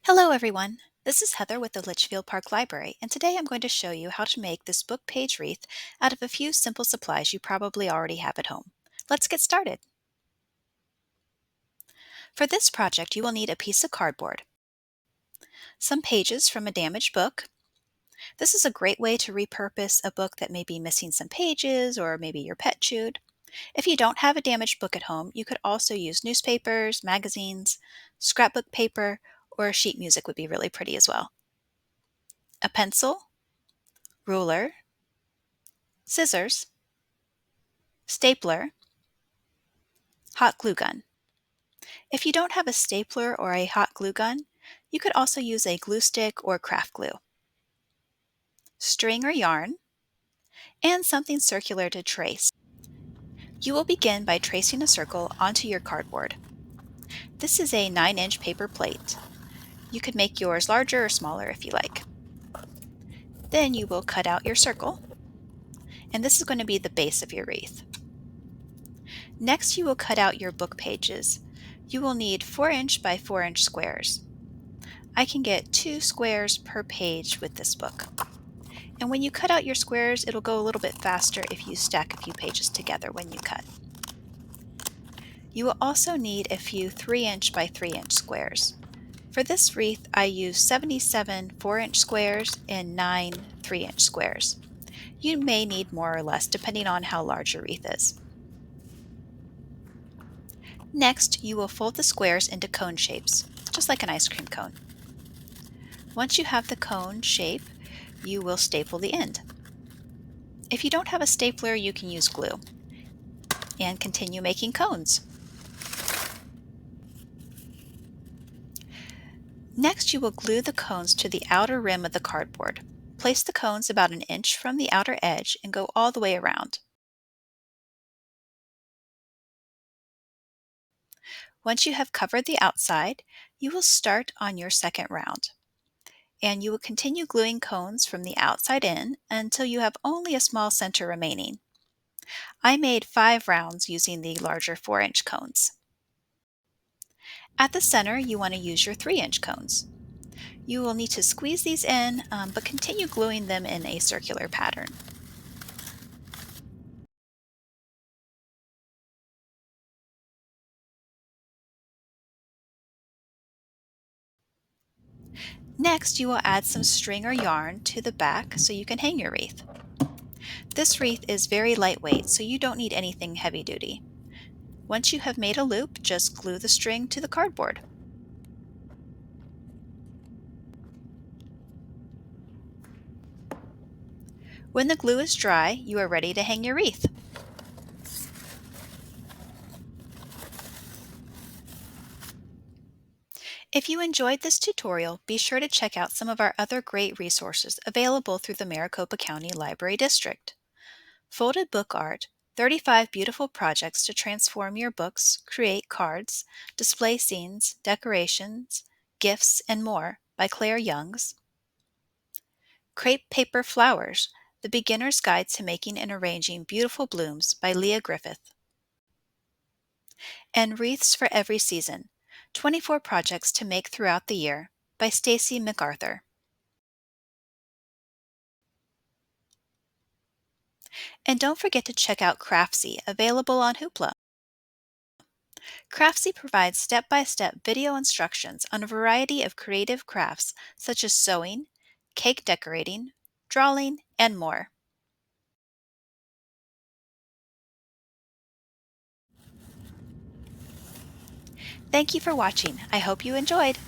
Hello everyone, this is Heather with the Litchfield Park Library, and today I'm going to show you how to make this book page wreath out of a few simple supplies you probably already have at home. Let's get started. For this project you will need a piece of cardboard, some pages from a damaged book. This is a great way to repurpose a book that may be missing some pages or maybe your pet chewed. If you don't have a damaged book at home, you could also use newspapers, magazines, scrapbook paper, or sheet music would be really pretty as well. A pencil, ruler, scissors, stapler, hot glue gun. If you don't have a stapler or a hot glue gun, you could also use a glue stick or craft glue, string or yarn, and something circular to trace. You will begin by tracing a circle onto your cardboard. This is a 9-inch paper plate. You could make yours larger or smaller if you like. Then you will cut out your circle, and this is going to be the base of your wreath. Next, you will cut out your book pages. You will need 4-inch by 4-inch squares. I can get 2 squares per page with this book. And when you cut out your squares, it'll go a little bit faster if you stack a few pages together when you cut. You will also need a few 3-inch by 3-inch squares. For this wreath, I used 77 4-inch squares and 9 3-inch squares. You may need more or less depending on how large your wreath is. Next, you will fold the squares into cone shapes, just like an ice cream cone. Once you have the cone shape, you will staple the end. If you don't have a stapler, you can use glue and continue making cones. Next, you will glue the cones to the outer rim of the cardboard. Place the cones about 1 inch from the outer edge and go all the way around. Once you have covered the outside, you will start on your second round. And you will continue gluing cones from the outside in until you have only a small center remaining. I made 5 rounds using the larger 4-inch cones. At the center, you want to use your 3-inch cones. You will need to squeeze these in, but continue gluing them in a circular pattern. Next, you will add some string or yarn to the back so you can hang your wreath. This wreath is very lightweight, so you don't need anything heavy duty. Once you have made a loop, just glue the string to the cardboard. When the glue is dry, you are ready to hang your wreath. If you enjoyed this tutorial, be sure to check out some of our other great resources available through the Maricopa County Library District. Folded book art, 35 beautiful projects to transform your books, create cards, display scenes, decorations, gifts, and more by Claire Youngs. Crepe paper flowers, the beginner's guide to making and arranging beautiful blooms by Leah Griffith. And Wreaths for Every Season, 24 projects to make throughout the year by Stacy MacArthur. And don't forget to check out Craftsy, available on Hoopla. Craftsy provides step-by-step video instructions on a variety of creative crafts such as sewing, cake decorating, drawing, and more. Thank you for watching. I hope you enjoyed.